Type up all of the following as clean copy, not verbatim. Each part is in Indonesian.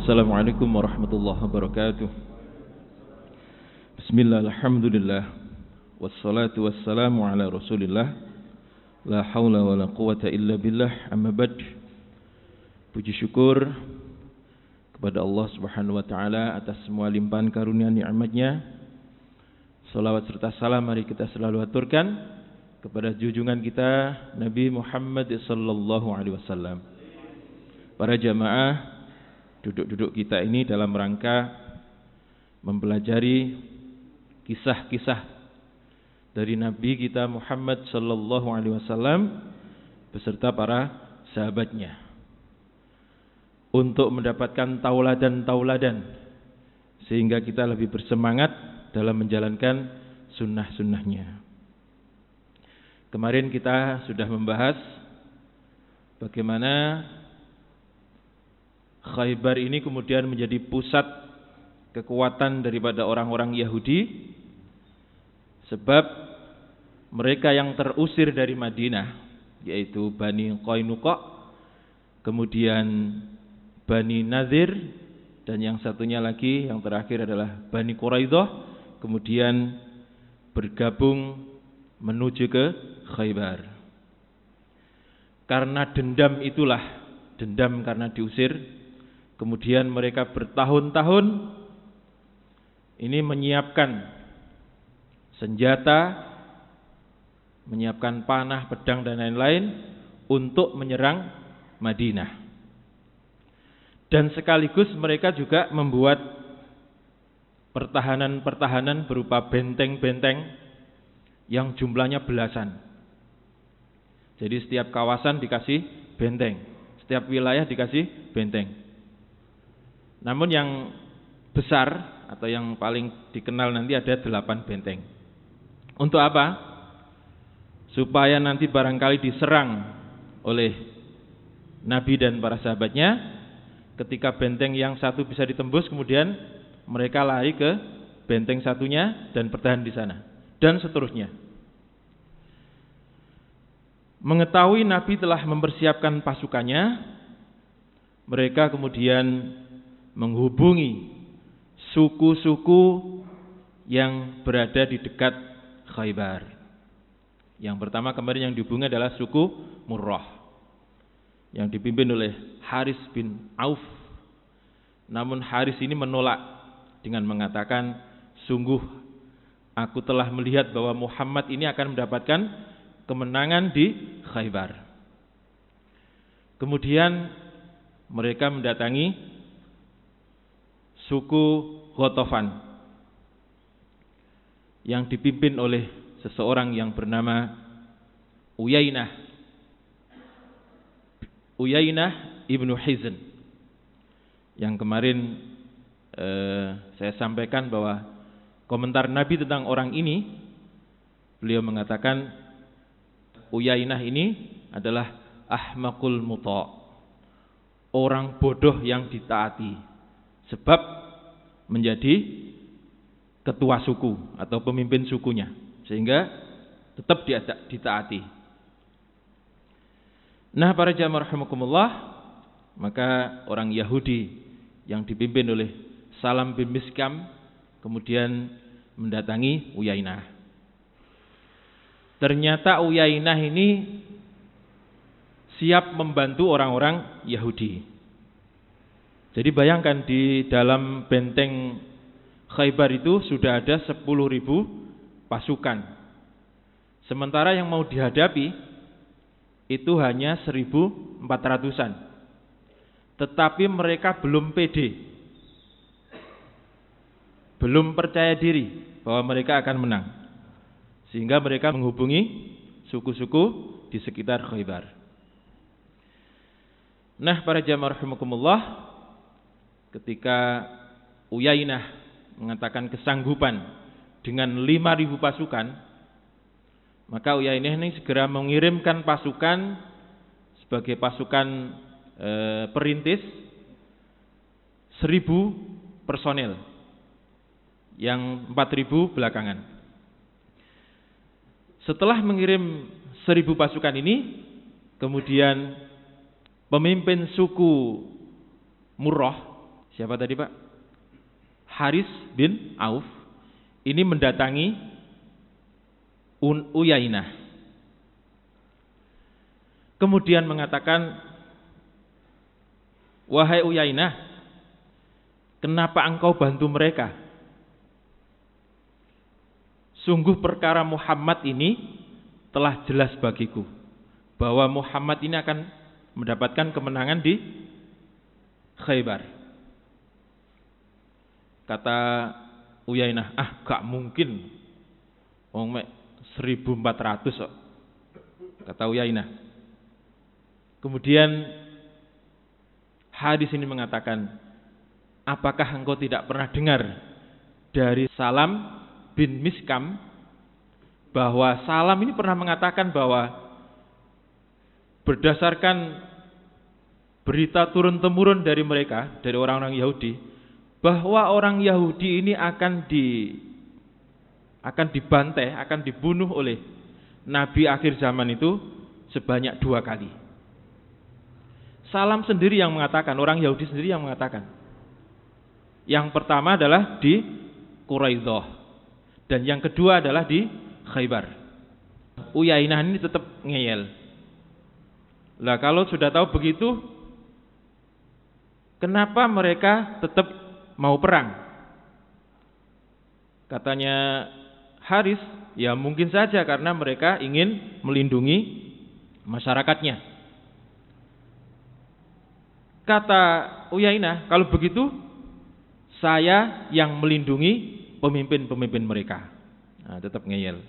Assalamualaikum warahmatullahi wabarakatuh. Bismillah, alhamdulillah, wassalatu wassalamu ala rasulillah, la hawla wa la quwata illa billah, amma bad. Puji syukur kepada Allah subhanahu wa ta'ala atas semua limpahan karunia nikmatnya. Salawat serta salam mari kita selalu aturkan kepada junjungan kita Nabi Muhammad sallallahu alaihi wasallam. Para jamaah, duduk-duduk kita ini dalam rangka mempelajari kisah-kisah dari Nabi kita Muhammad sallallahu alaihi wasallam beserta para sahabatnya untuk mendapatkan tauladan-tauladan sehingga kita lebih bersemangat dalam menjalankan sunnah-sunnahnya. Kemarin kita sudah membahas bagaimana Khaybar ini kemudian menjadi pusat kekuatan daripada orang-orang Yahudi, sebab mereka yang terusir dari Madinah, yaitu Bani Qainuqa, kemudian Bani Nadir, dan yang satunya lagi yang terakhir adalah Bani Quraidah, kemudian bergabung menuju ke Khaybar. Karena dendam itulah, dendam karena diusir, kemudian mereka bertahun-tahun ini menyiapkan senjata, menyiapkan panah, pedang dan lain-lain untuk menyerang Madinah. Dan sekaligus mereka juga membuat pertahanan-pertahanan berupa benteng-benteng yang jumlahnya belasan. Jadi setiap kawasan dikasih benteng, setiap wilayah dikasih benteng. Namun yang besar atau yang paling dikenal nanti ada 8 benteng. Untuk apa? Supaya nanti barangkali diserang oleh Nabi dan para sahabatnya, ketika benteng yang satu bisa ditembus, kemudian mereka lari ke benteng satunya dan bertahan di sana, dan seterusnya. Mengetahui Nabi telah mempersiapkan pasukannya, mereka kemudian menghubungi suku-suku yang berada di dekat Khaybar. Yang pertama kemarin yang dihubungi adalah suku Murrah, yang dipimpin oleh Haris bin Auf. Namun Haris ini menolak dengan mengatakan, sungguh aku telah melihat bahwa Muhammad ini akan mendapatkan kemenangan di Khaybar. Kemudian mereka mendatangi suku Ghatafan yang dipimpin oleh seseorang yang bernama Uyainah ibnu Hizn, yang kemarin saya sampaikan bahwa komentar Nabi tentang orang ini, beliau mengatakan Uyainah ini adalah ahmaqul muta', orang bodoh yang ditaati, sebab menjadi ketua suku atau pemimpin sukunya, sehingga tetap ditaati. Nah, para jamaah rahimakumullah, maka orang Yahudi yang dipimpin oleh Salam bin Miskam kemudian mendatangi Uyainah. Ternyata Uyainah ini siap membantu orang-orang Yahudi. Jadi bayangkan di dalam benteng Khaybar itu sudah ada 10.000 pasukan. Sementara yang mau dihadapi itu hanya 1.400-an. Tetapi mereka belum pede, belum percaya diri bahwa mereka akan menang. Sehingga mereka menghubungi suku-suku di sekitar Khaybar. Nah, para jamaah rahimakumullah, ketika Uyainah mengatakan kesanggupan dengan 5.000 pasukan, maka Uyainah ini segera mengirimkan pasukan sebagai pasukan perintis 1.000 personel, yang 4.000 belakangan. Setelah mengirim 1.000 pasukan ini, kemudian pemimpin suku Murrah Siapa tadi Pak? Haris bin Auf ini mendatangi Uyainah. Kemudian mengatakan, wahai Uyainah, kenapa engkau bantu mereka? Sungguh perkara Muhammad ini telah jelas bagiku bahwa Muhammad ini akan mendapatkan kemenangan di Khaybar. Kata Uyainah, gak mungkin. Wong mek 1.400 kok. Kata Uyainah. Kemudian hadis ini mengatakan, apakah engkau tidak pernah dengar dari Salam bin Miskam bahwa Salam ini pernah mengatakan bahwa berdasarkan berita turun-temurun dari mereka, dari orang-orang Yahudi, bahwa orang Yahudi ini akan dibantai, akan dibunuh oleh Nabi akhir zaman itu sebanyak 2 kali. Salam sendiri yang mengatakan, orang Yahudi sendiri yang mengatakan. Yang pertama adalah di Quraidah, dan yang kedua adalah di Khaybar. Uyainah ini tetap ngeyel. Lah kalau sudah tahu begitu, kenapa mereka tetap mau perang? Katanya Haris, ya mungkin saja karena mereka ingin melindungi masyarakatnya. Kata Uyainah, kalau begitu saya yang melindungi pemimpin-pemimpin mereka. Nah, tetap ngeyel.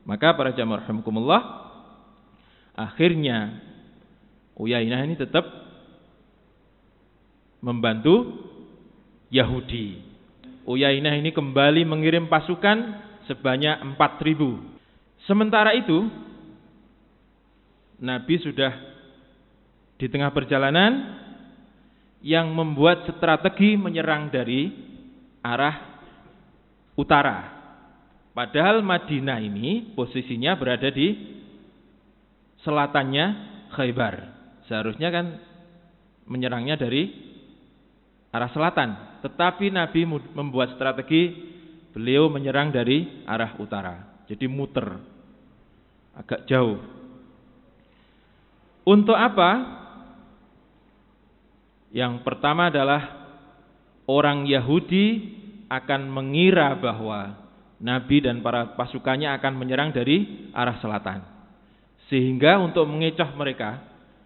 Maka para jamaah rahimakumullah, akhirnya Uyainah ini tetap membantu Yahudi. Uyainah ini kembali mengirim pasukan sebanyak 4.000. Sementara itu Nabi sudah di tengah perjalanan yang membuat strategi menyerang dari arah utara. Padahal Madinah ini posisinya berada di selatannya Khaybar. Seharusnya kan menyerangnya dari arah selatan. Tetapi Nabi membuat strategi, beliau menyerang dari arah utara. Jadi muter, agak jauh. Untuk apa? Yang pertama adalah orang Yahudi akan mengira bahwa Nabi dan para pasukannya akan menyerang dari arah selatan. Sehingga untuk mengecoh mereka,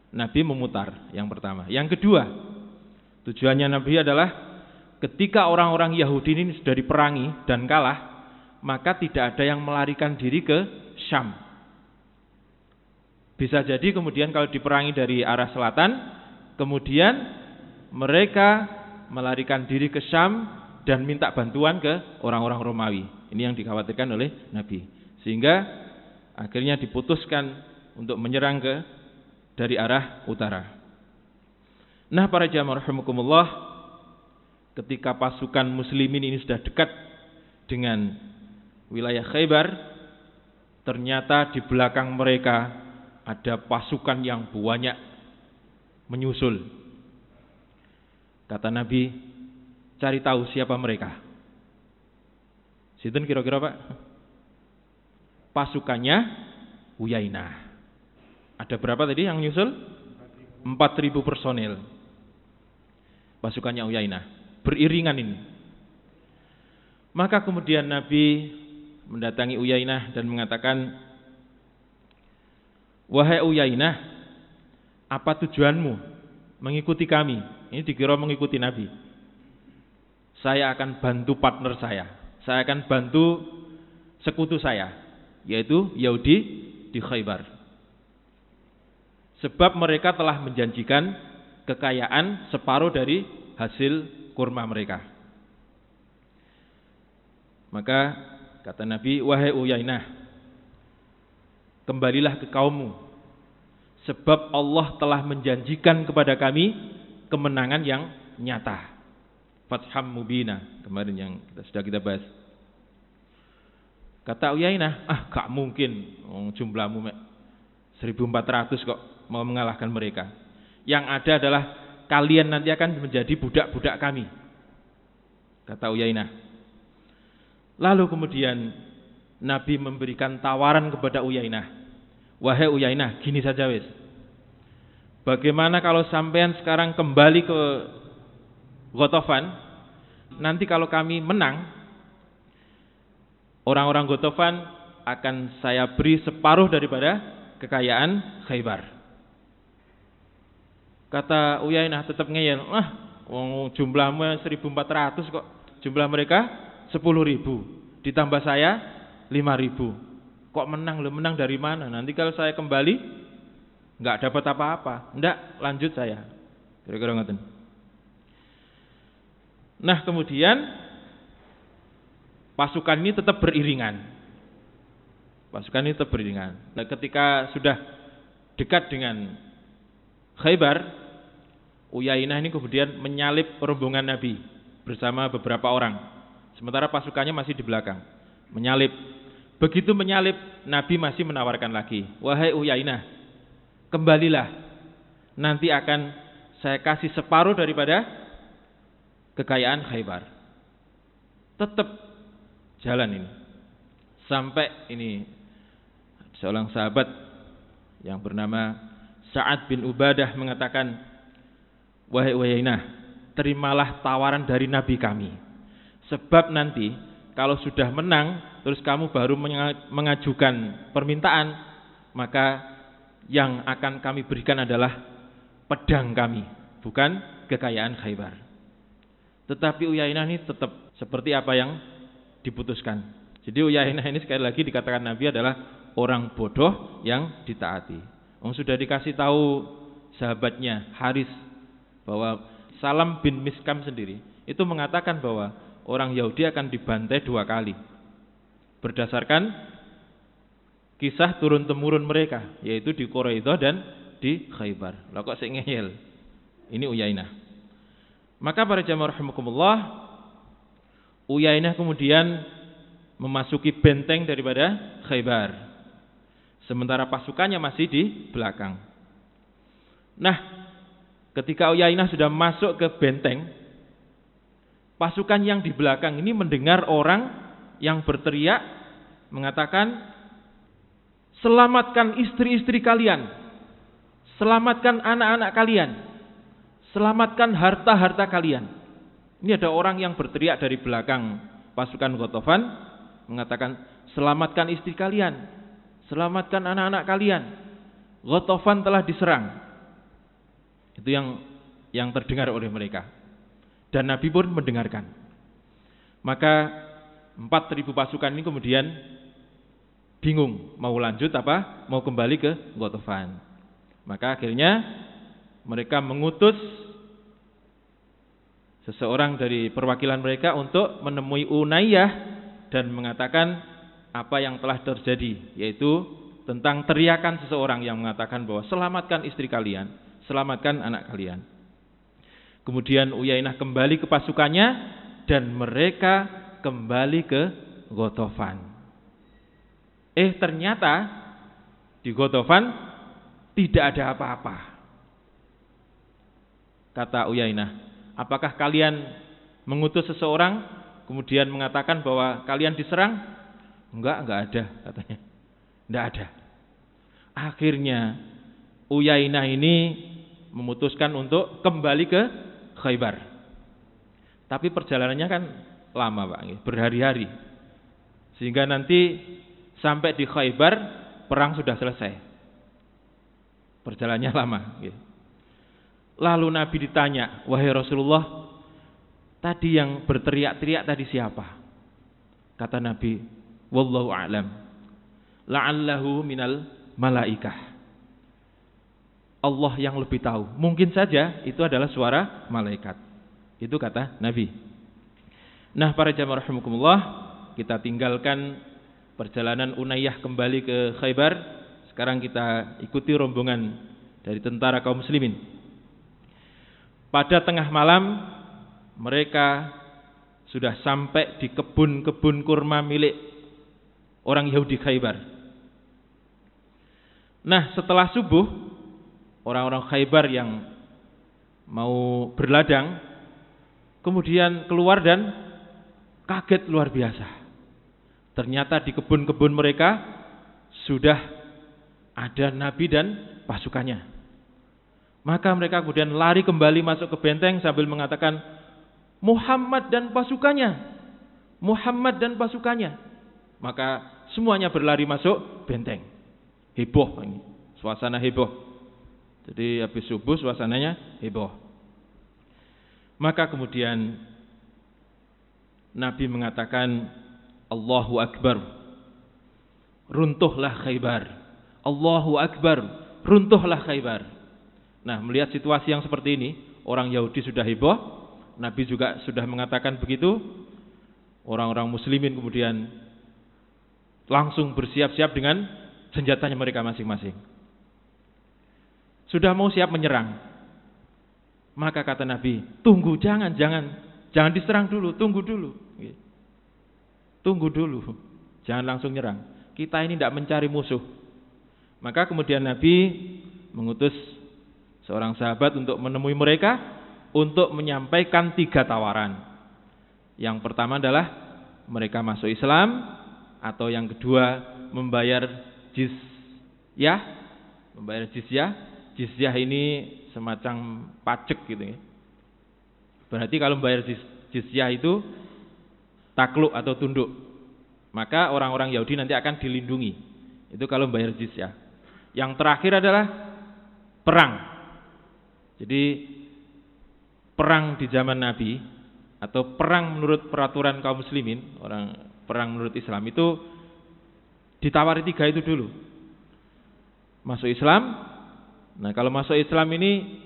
Nabi memutar, yang pertama. Yang kedua, tujuannya Nabi adalah ketika orang-orang Yahudi ini sudah diperangi dan kalah, maka tidak ada yang melarikan diri ke Syam. Bisa jadi kemudian kalau diperangi dari arah selatan, kemudian mereka melarikan diri ke Syam dan minta bantuan ke orang-orang Romawi. Ini yang dikhawatirkan oleh Nabi. Sehingga akhirnya diputuskan untuk menyerang dari arah utara. Nah, para jamaah rahimakumullah, ketika pasukan muslimin ini sudah dekat dengan wilayah Khaybar, ternyata di belakang mereka ada pasukan yang banyak menyusul. Kata Nabi, cari tahu siapa mereka. Sinten kira-kira Pak? Pasukannya Uyainah. Ada berapa tadi yang nyusul? 4.000 personil. Pasukannya Uyainah. Beriringan ini. Maka kemudian Nabi mendatangi Uyainah dan mengatakan, wahai Uyainah, apa tujuanmu mengikuti kami? Ini dikira mengikuti Nabi. Saya akan bantu partner saya. Saya akan bantu sekutu saya, yaitu Yahudi di Khaybar. Sebab mereka telah menjanjikan kekayaan separuh dari hasil kurma mereka. Maka kata Nabi, wahai Uyainah, kembalilah ke kaummu, sebab Allah telah menjanjikan kepada kami kemenangan yang nyata. Fatham mubina, kemarin yang sudah kita bahas. Kata Uyainah, gak mungkin, jumlahmu 1.400 kok mau mengalahkan mereka. Yang ada adalah kalian nanti akan menjadi budak-budak kami. kata Uyainah. Lalu kemudian Nabi memberikan tawaran kepada Uyainah. Wahai Uyainah, gini saja wis. Bagaimana kalau sampean sekarang kembali ke Ghatafan? Nanti kalau kami menang, orang-orang Ghatafan akan saya beri separuh daripada kekayaan Khaybar. Kata Uyainah tetap ngeyel, jumlahmu 1.400 kok, jumlah mereka 10.000, ditambah saya 5.000. Kok menang? Lo menang dari mana? Nanti kalau saya kembali nggak dapat apa-apa. Nggak, lanjut saya. Kira-kira ngoten. Nah kemudian pasukan ini tetap beriringan. Nah ketika sudah dekat dengan Khaybar, Uyainah ini kemudian menyalip rombongan Nabi bersama beberapa orang. Sementara pasukannya masih di belakang. Menyalip. Begitu menyalip, Nabi masih menawarkan lagi. Wahai Uyainah, kembalilah. Nanti akan saya kasih separuh daripada kekayaan Khaybar. Tetap jalan ini. Sampai ini seorang sahabat yang bernama Sa'ad bin Ubadah mengatakan, wahai Uyainah, terimalah tawaran dari Nabi kami. Sebab nanti kalau sudah menang, terus kamu baru mengajukan permintaan, maka yang akan kami berikan adalah pedang kami, bukan kekayaan Khaybar. Tetapi Uyainah ini tetap seperti apa yang diputuskan. Jadi Uyainah ini sekali lagi dikatakan Nabi adalah orang bodoh yang ditaati. Sudah dikasih tahu sahabatnya Haris bahwa Salam bin Miskam sendiri itu mengatakan bahwa orang Yahudi akan dibantai 2 kali berdasarkan kisah turun-temurun mereka, yaitu di Quraidah dan di Khaybar. Lah kok sik ngeyel. Ini Uyainah. Maka para jamaah rahimakumullah, Uyainah kemudian memasuki benteng daripada Khaybar, sementara pasukannya masih di belakang. Nah, ketika Uyainah sudah masuk ke benteng, pasukan yang di belakang ini mendengar orang yang berteriak mengatakan, selamatkan istri-istri kalian, selamatkan anak-anak kalian, selamatkan harta-harta kalian. Ini ada orang yang berteriak dari belakang pasukan Ghatafan mengatakan, selamatkan istri kalian, selamatkan anak-anak kalian, Ghatafan telah diserang. Itu yang terdengar oleh mereka. Dan Nabi pun mendengarkan. Maka 4.000 pasukan ini kemudian bingung mau lanjut apa, mau kembali ke Ghatafan. Maka akhirnya mereka mengutus seseorang dari perwakilan mereka untuk menemui Unayyah dan mengatakan apa yang telah terjadi, yaitu tentang teriakan seseorang yang mengatakan bahwa selamatkan istri kalian, selamatkan anak kalian. Kemudian Uyainah kembali ke pasukannya dan mereka kembali ke Ghatafan. Ternyata di Ghatafan tidak ada apa-apa. Kata Uyainah, apakah kalian mengutus seseorang kemudian mengatakan bahwa kalian diserang? Enggak ada katanya. Enggak ada. Akhirnya Uyainah ini memutuskan untuk kembali ke Khaybar. Tapi perjalanannya kan lama Pak, berhari-hari. Sehingga nanti sampai di Khaybar perang sudah selesai. Perjalanannya lama. Lalu Nabi ditanya, wahai Rasulullah, tadi yang berteriak-teriak tadi siapa? Kata Nabi, wallahu a'lam, la'allahu minal malaikah. Allah yang lebih tahu. Mungkin saja itu adalah suara malaikat. Itu kata Nabi. Nah, para jamaah rahimakumullah, kita tinggalkan perjalanan Unayyah kembali ke Khaybar. Sekarang kita ikuti rombongan dari tentara kaum muslimin. Pada tengah malam mereka sudah sampai di kebun-kebun kurma milik orang Yahudi Khaybar. Nah, setelah subuh, orang-orang Khaybar yang mau berladang kemudian keluar dan kaget luar biasa. Ternyata di kebun-kebun mereka sudah ada Nabi dan pasukannya. Maka mereka kemudian lari kembali masuk ke benteng sambil mengatakan, Muhammad dan pasukannya, Muhammad dan pasukannya. Maka semuanya berlari masuk benteng. Heboh ini, suasana heboh. Jadi habis subuh suasananya heboh. Maka kemudian Nabi mengatakan, Allahu Akbar, runtuhlah Khaybar. Allahu Akbar, runtuhlah Khaybar. Nah, melihat situasi yang seperti ini, orang Yahudi sudah heboh, Nabi juga sudah mengatakan begitu. Orang-orang muslimin kemudian langsung bersiap-siap dengan senjatanya mereka masing-masing. Sudah mau siap menyerang. Maka kata Nabi, tunggu, jangan diserang dulu, tunggu dulu. Tunggu dulu, jangan langsung nyerang. Kita ini tidak mencari musuh. Maka kemudian Nabi mengutus seorang sahabat untuk menemui mereka untuk menyampaikan 3 tawaran. Yang pertama adalah mereka masuk Islam, atau yang kedua membayar jizyah. Membayar jizyah. Jizyah ini semacam pajak gitu ya. Berarti kalau membayar jizyah itu takluk atau tunduk, maka orang-orang Yahudi nanti akan dilindungi. Itu kalau membayar jizyah. Yang terakhir adalah perang. Jadi perang di zaman Nabi atau perang menurut peraturan kaum muslimin, perang menurut Islam itu ditawari 3 itu dulu. Masuk Islam. Nah, kalau masuk Islam ini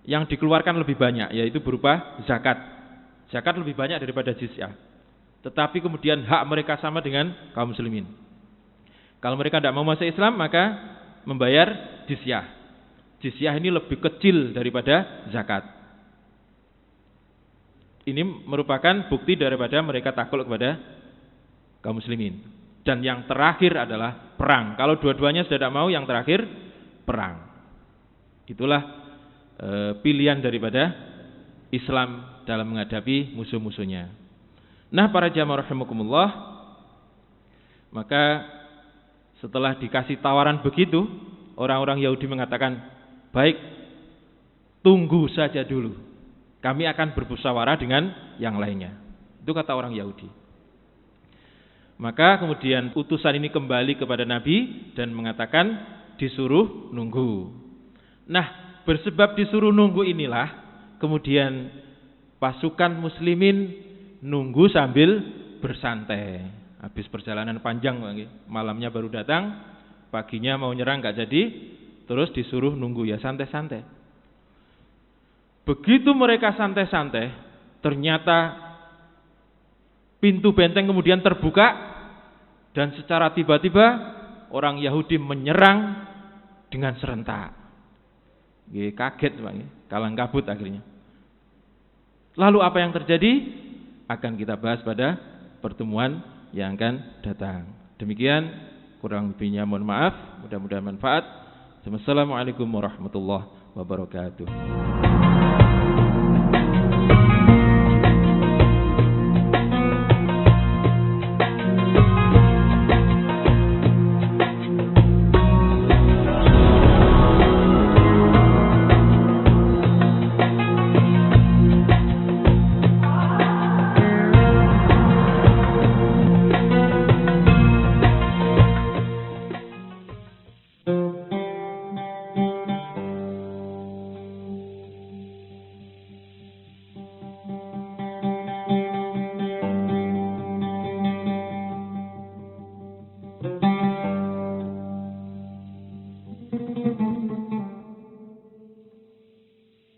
yang dikeluarkan lebih banyak, yaitu berupa zakat. Zakat lebih banyak daripada jizyah. Tetapi kemudian hak mereka sama dengan kaum muslimin. Kalau mereka tidak mau masuk Islam, maka membayar jizyah. Jizyah ini lebih kecil daripada zakat. Ini merupakan bukti daripada mereka takluk kepada kaum muslimin. Dan yang terakhir adalah perang. Kalau dua-duanya sudah tidak mau, yang terakhir perang. Itulah pilihan daripada Islam dalam menghadapi musuh-musuhnya. Nah, para jamaah rahimakumullah, maka setelah dikasih tawaran begitu, orang-orang Yahudi mengatakan, baik, tunggu saja dulu, kami akan bermusyawarah dengan yang lainnya. Itu kata orang Yahudi. Maka kemudian utusan ini kembali kepada Nabi dan mengatakan disuruh nunggu. Nah, bersebab disuruh nunggu inilah kemudian pasukan muslimin nunggu sambil bersantai. Habis perjalanan panjang, malamnya baru datang, paginya mau nyerang gak jadi, terus disuruh nunggu, ya santai-santai. Begitu mereka santai-santai, ternyata pintu benteng kemudian terbuka dan secara tiba-tiba orang Yahudi menyerang dengan serentak. Kaget, kalang kabut akhirnya. Lalu apa yang terjadi? Akan kita bahas pada pertemuan yang akan datang. Demikian, kurang lebihnya mohon maaf, mudah-mudahan manfaat. Wassalamualaikum warahmatullahi wabarakatuh.